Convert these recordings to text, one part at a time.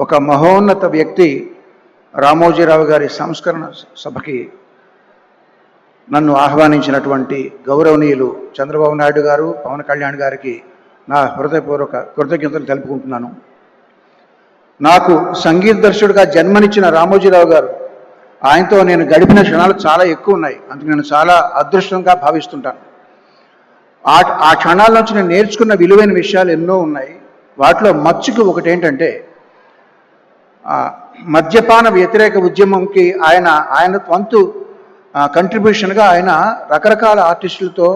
ఒక మహోన్నత వ్యక్తి రామోజీరావు గారి సంస్కరణ సభకి నన్ను ఆహ్వానించినటువంటి గౌరవనీయులు చంద్రబాబు నాయుడు గారు, పవన్ కళ్యాణ్ గారికి నా హృదయపూర్వక కృతజ్ఞతలు తెలుపుకుంటున్నాను. నాకు సంగీత దర్శకుడిగా జన్మనిచ్చిన రామోజీరావు గారు, ఆయనతో నేను గడిపిన క్షణాలు చాలా ఎక్కువ ఉన్నాయి. అందుకు నేను చాలా అదృష్టంగా భావిస్తుంటాను. ఆ క్షణాల నుంచి నేను నేర్చుకున్న విలువైన విషయాలు ఎన్నో ఉన్నాయి. వాటిలో మచ్చుకు ఒకటి ఏంటంటే, మద్యపాన వ్యతిరేక ఉద్యమంకి ఆయన వంతు కంట్రిబ్యూషన్గా ఆయన రకరకాల ఆర్టిస్టులతో,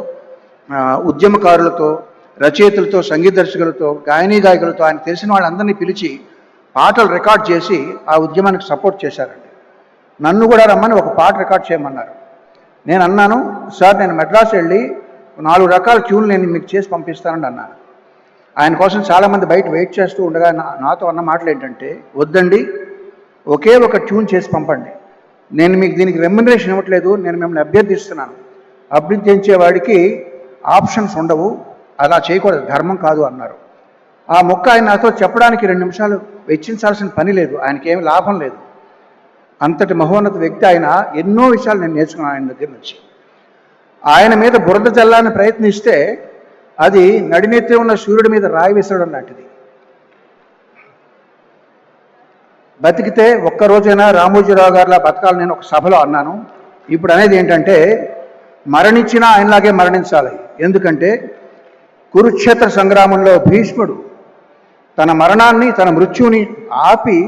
ఉద్యమకారులతో, రచయితలతో, సంగీత దర్శకులతో, గాయకులతో ఆయన తెలిసిన వాళ్ళందరినీ పిలిచి పాటలు రికార్డ్ చేసి ఆ ఉద్యమానికి సపోర్ట్ చేశారండి. నన్ను కూడా రమ్మని ఒక పాట రికార్డ్ చేయమన్నారు. నేను అన్నాను, సార్ నేను మెడ్రాస్ వెళ్ళి 4 రకాల ట్యూన్లు నేను మీకు చేసి పంపిస్తానని అన్నాను. ఆయన కోసం చాలామంది బయట వెయిట్ చేస్తూ ఉండగా నాతో అన్న మాటలు ఏంటంటే, వద్దండి, ఒకే ఒక ట్యూన్ చేసి పంపండి, నేను మీకు దీనికి రెమ్యునరేషన్ ఇవ్వట్లేదు, నేను మిమ్మల్ని అభ్యర్థిస్తున్నాను, అభ్యర్థించేవాడికి ఆప్షన్స్ ఉండవు, అలా చేయకూడదు, ధర్మం కాదు అన్నారు. ఆ మొక్క ఆయన నాతో చెప్పడానికి 2 నిమిషాలు వెచ్చించాల్సిన పని లేదు, ఆయనకి ఏమి లాభం లేదు. అంతటి మహోన్నత వ్యక్తి ఆయన. ఎన్నో విషయాలు నేను నేర్చుకున్నాను ఆయన దగ్గర నుంచి. ఆయన మీద బురద జల్లాలని ప్రయత్నిస్తే అది నడినెత్తి ఉన్న సూర్యుడి మీద రాయి విసరడం లాంటిది. బతికితే ఒక్కరోజైనా రామోజీరావు గారిలా బతకాలని నేను ఒక సభలో అన్నాను. ఇప్పుడు అనేది ఏంటంటే, మరణించినా ఆయనలాగే మరణించాలి. ఎందుకంటే కురుక్షేత్ర సంగ్రామంలో భీష్ముడు తన మరణాన్ని, తన మృత్యుని ఆపి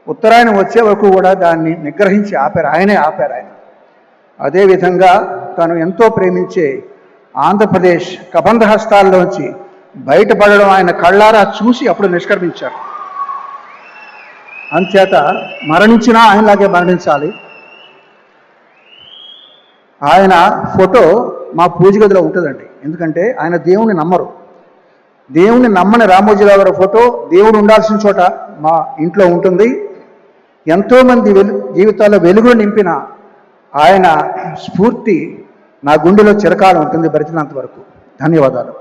ఉత్తరాయణం వచ్చే వరకు కూడా దాన్ని నిగ్రహించి ఆపారు. ఆయనే ఆపారు. అదేవిధంగా తను ఎంతో ప్రేమించే ఆంధ్రప్రదేశ్ కబంధ హస్తాల్లోంచి బయటపడడం ఆయన కళ్ళారా చూసి అప్పుడు నిష్క్రమించారు. అంచేత మరణించినా ఆయనలాగే మరణించాలి. ఆయన ఫోటో మా పూజ గదిలో ఉంటుందండి. ఎందుకంటే ఆయన దేవుణ్ణి నమ్మరు. దేవుణ్ణి నమ్మని రామోజీరావు గారి ఫోటో దేవుడు ఉండాల్సిన చోట మా ఇంట్లో ఉంటుంది. ఎంతోమంది జీవితాల్లో వెలుగులు నింపిన ఆయన స్ఫూర్తి నా గుండెలో చిరకాలం ఉంటుంది, బ్రతికినంత వరకు. ధన్యవాదాలు.